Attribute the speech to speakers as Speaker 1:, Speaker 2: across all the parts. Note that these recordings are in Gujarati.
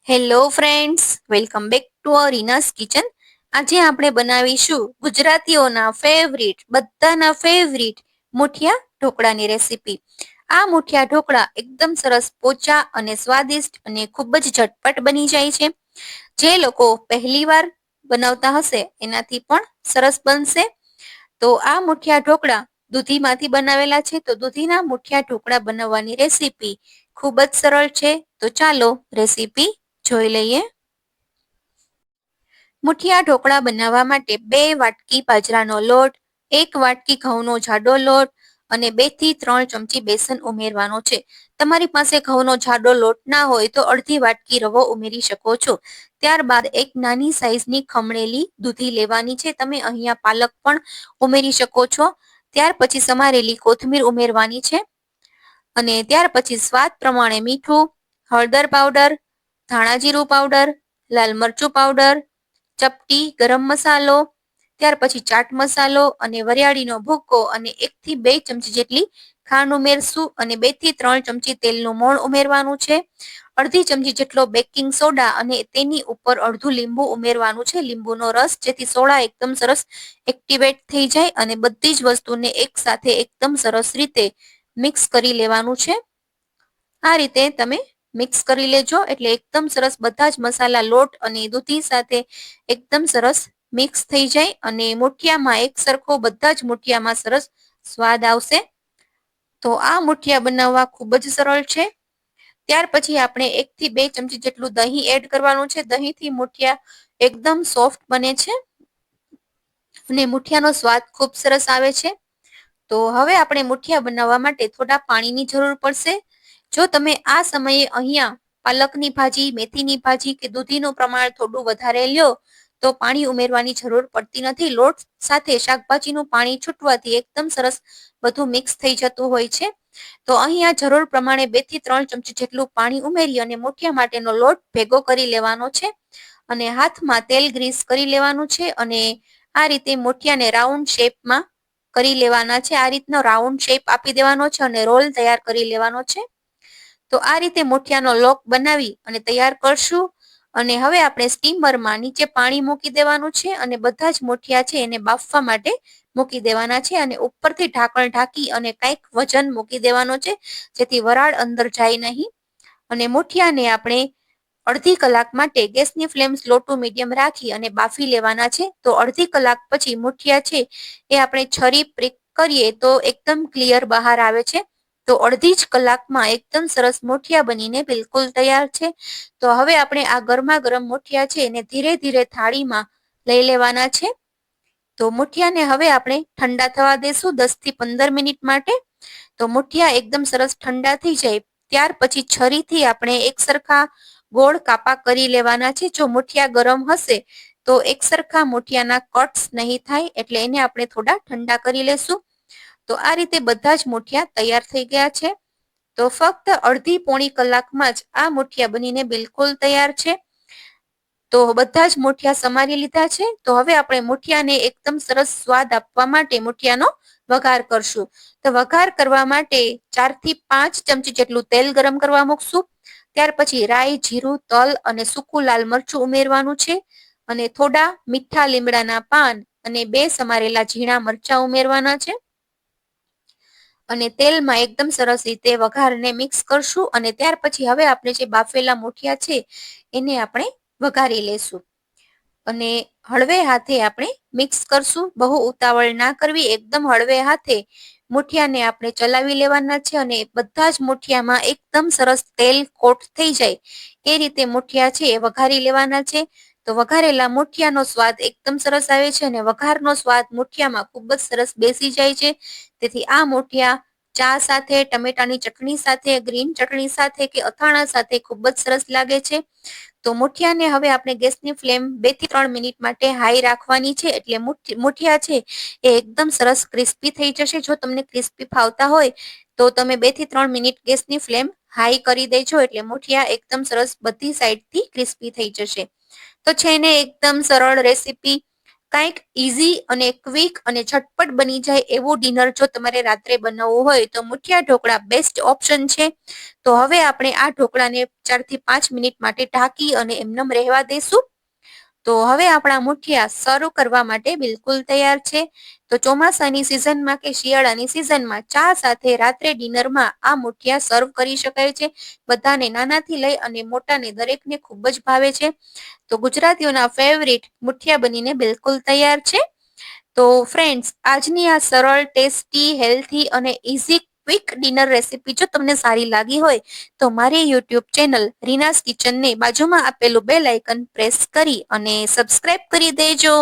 Speaker 1: Hello friends, welcome back to Reena's kitchen. આજે આપણે બનાવીશું ગુજરાતીઓના ફેવરિટ, બધાના ફેવરિટ મુઠિયા ઢોકળાની રેસીપી. આ મુઠિયા ઢોકળા એકદમ સરસ પોચા અને સ્વાદિષ્ટ અને ખૂબ જ ઝટપટ બની જાય છે. જે લોકો પહેલીવાર બનાવતા હશે એનાથી પણ સરસ બનશે. તો આ મુઠિયા ઢોકળા દૂધીમાંથી બનાવેલા છે. તો દૂધીના મુઠિયા ઢોકળા બનાવવાની રેસીપી ખૂબ જ સરળ છે. તો ચાલો રેસીપી જોઈ લઈએ. મુઠિયા ઢોકળા બનાવવા માટે 2 વાટકી બાજરાનો લોટ, 1 વાટકી ઘઉંનો જાડો લોટ અને 2 થી 3 ચમચી બેસન ઉમેરવાનો છે. તમારી પાસે ઘઉંનો જાડો લોટ ના હોય તો અડધી વાટકી રવો ઉમેરી શકો છો. ત્યારબાદ એક નાની સાઈઝની ખમણેલી દૂધી લેવાની છે. તમે અહીંયા પાલક પણ ઉમેરી શકો છો. ત્યાર પછી સમારેલી કોથમીર ઉમેરવાની છે અને ત્યાર પછી સ્વાદ પ્રમાણે મીઠું, હળદર પાવડર, ધાણા જીરું પાવડર, લાલ મરચું પાવડર, ચપટી ગરમ મસાલો, ત્યાર પછી ચાટ મસાલો અને વરિયાળીનો ભૂકો અને 1 થી 2 ચમચી જેટલી ખાંડ ઉમેરશું અને 2 થી 3 ચમચી તેલનું મોણ ઉમેરવાનું છે. અડધી ચમચી જેટલો બેકિંગ સોડા અને તેની ઉપર અડધું લીંબુ ઉમેરવાનું છે, લીંબુનો રસ, જેથી સોડા એકદમ સરસ એક્ટિવેટ થઈ જાય અને બધી જ વસ્તુને એક સાથે એકદમ સરસ રીતે મિક્સ કરી લેવાનું છે. આ રીતે તમે મિક્સ કરી લેજો એટલે એકદમ સરસ બધા જ મસાલા લોટ અને દૂધી સાથે એકદમ સરસ મિક્સ થઈ જાય અને મુઠિયામાં એક સરખો બધા જ મુઠિયામાં સરસ સ્વાદ આવશે. તો આ મુઠિયા બનાવવા ખૂબ જ સરળ છે. ત્યાર પછી આપણે 1 થી 2 ચમચી જેટલું દહીં એડ કરવાનું છે. દહીંથી મુઠિયા એકદમ સોફ્ટ બને છે અને મુઠિયાનો સ્વાદ ખૂબ સરસ આવે છે. તો હવે આપણે મુઠિયા બનાવવા માટે થોડા પાણીની જરૂર પડશે. જો તમે આ સમયે અહીંયા પાલકની ભાજી, મેથીની ભાજી કે દૂધીનું પ્રમાણ થોડું વધારે લ્યો તો પાણી ઉમેરવાની જરૂર પડતી નથી. લોટ સાથે શાકભાજીનું પાણી છૂટવાથી એકદમ સરસ બધું મિક્સ થઈ જતું હોય છે. તો અહીંયા જરૂર પ્રમાણે 2 થી 3 ચમચી જેટલું પાણી ઉમેરી અને મુઠિયા માટેનો લોટ ભેગો કરી લેવાનો છે અને હાથમાં તેલ ગ્રીસ કરી લેવાનું છે અને આ રીતે મુઠિયાને રાઉન્ડ શેપમાં કરી લેવાના છે. આ રીતનો રાઉન્ડ શેપ આપી દેવાનો છે અને રોલ તૈયાર કરી લેવાનો છે. તો આ રીતે મુઠિયાનો લોક બનાવી અને તૈયાર કરશું અને હવે આપણે સ્ટીમરમાં નીચે પાણી મૂકી દેવાનું છે અને બધા જ મુઠિયા છે એને બાફવા માટે મૂકી દેવાના છે અને ઉપરથી ઢાંકણ ઢાંકી અને કંઈક વજન મૂકી દેવાનો છે જેથી વરાળ અંદર જાય નહીં. અને મુઠિયાને આપણે અડધી કલાક માટે ગેસની ફ્લેમ સ્લો ટુ મીડિયમ રાખી અને બાફી લેવાના છે. તો અડધી કલાક પછી મુઠિયા છે એ આપણે છરી પ્રિક કરીએ તો એકદમ ક્લિયર બહાર આવે છે. તો અડધી જ કલાકમાં એકદમ સરસ મુઠિયા બનીને બિલકુલ તૈયાર છે. તો હવે આપણે આ ગરમા ગરમ મુઠિયા છે એને ધીરે ધીરે થાળીમાં લઈ લેવાના છે. તો મુઠિયાને હવે આપણે ઠંડા થવા દેશું 10 થી 15 મિનિટ માટે. તો મુઠિયા એકદમ સરસ ઠંડા થઈ જાય ત્યાર પછી છરીથી આપણે એક સરખા ગોળ કાપા કરી લેવાના છે. જો મુઠિયા ગરમ હશે તો એક સરખા મુઠિયાના કટ્સ નહીં થાય એટલે એને આપણે થોડા ઠંડા કરી લેશું. તો આ રીતે બધા જ મુઠિયા તૈયાર થઈ ગયા છે. તો ફક્ત અડધી પોણી કલાકમાં જ આ મુઠિયા બનીને બિલકુલ તૈયાર છે. તો બધા જ મુઠિયા સમારી લીધા છે. તો હવે આપણે મુઠિયાને એકદમ સરસ સ્વાદ આપવા માટે મુઠિયાનો વઘાર કરશું. તો વઘાર કરવા માટે 4 થી 5 ચમચી જેટલું તેલ ગરમ કરવા મૂકશું. ત્યાર પછી રાઈ, જીરું, તલ અને સૂકું લાલ મરચું ઉમેરવાનું છે અને થોડા મીઠા લીમડાના પાન અને 2 સમારેલા ઝીણા મરચા ઉમેરવાના છે અને તેલમાં એકદમ સરસ રીતે વઘારને મિક્સ કરશું અને ત્યાર પછી હવે આપણે જે બાફેલા મુઠિયા છે એને આપણે વઘારી લેશું અને હળવે હાથે આપણે મિક્સ કરશું. બહુ ઉતાવળ ના કરવી, એકદમ હળવે હાથે મુઠિયાને આપણે ચલાવી લેવાના છે અને બધા જ મુઠિયામાં એકદમ સરસ તેલ કોટ થઈ જાય એ રીતે મુઠિયા છે એ વઘારી લેવાના છે. તો વઘારેલા મુઠિયાનો સ્વાદ એકદમ સરસ આવે છે અને વઘારનો સ્વાદ મુઠિયામાં ખૂબ જ સરસ બેસી જાય છે. તેથી આ મુઠિયા ચા સાથે, ટમેટાની ચટણી સાથે, ગ્રીન ચટણી સાથે કે અથાણા સાથે ખૂબ જ સરસ લાગે છે. તો મુઠિયાને હવે આપણે ગેસની ફ્લેમ 2 થી 3 મિનિટ માટે હાઈ રાખવાની છે એટલે મુઠિયા છે એ એકદમ સરસ ક્રિસ્પી થઈ જશે. જો તમને ક્રિસ્પી ફાવતા હોય તો તમે 2 થી 3 મિનિટ ગેસની ફ્લેમ હાઈ કરી દેજો એટલે મુઠિયા એકદમ સરસ બધી સાઈડથી ક્રિસ્પી થઈ જશે. તો છે ને એકદમ સરળ રેસીપી, કંઈક ઈઝી અને ક્વિક અને ઝટપટ બની જાય એવું ડિનર જો તમારે રાત્રે બનાવવું હોય તો મુઠિયા ઢોકળા બેસ્ટ ઓપ્શન છે. તો હવે આપણે આ ઢોકળાને 4 થી 5 મિનિટ માટે ઢાંકી અને એમનેમ રહેવા દેશું. તો હવે આપણા મુઠિયા સર્વ કરવા માટે બિલકુલ તૈયાર છે. તો ચોમાસાની સિઝનમાં કે શિયાળાની સિઝનમાં ચા સાથે રાત્રે ડિનરમાં આ મુઠિયા સર્વ કરી શકાય છે. બધાને નાનાથી લઈ અને મોટાને દરેકને ખૂબ જ ભાવે છે. તો ગુજરાતીઓના ફેવરિટ મુઠિયા બનીને બિલકુલ તૈયાર છે. તો ફ્રેન્ડ્સ, આજની આ સરળ, ટેસ્ટી, હેલ્ધી અને ઇઝી ક્વિક ડિનર રેસીપી જો તમને સારી લાગી હોય તો મારી યુટ્યુબ ચેનલ રીનાસ કિચનને બાજુમાં આપેલું બેલ આઇકન પ્રેસ કરી અને સબસ્ક્રાઇબ કરી દેજો.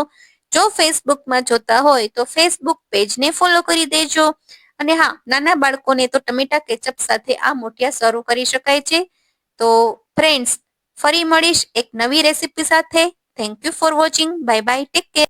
Speaker 1: જો ફેસબુકમાં જોતા હોય તો ફેસબુક પેજને ફોલો કરી દેજો. અને હા, નાના બાળકોને તો ટમેટા કેચઅપ સાથે આ મુઠિયા સર્વ કરી શકાય છે. તો ફ્રેન્ડ્સ, ફરી મળીશ એક નવી રેસીપી સાથે. Thank you for watching. Bye bye. Take care.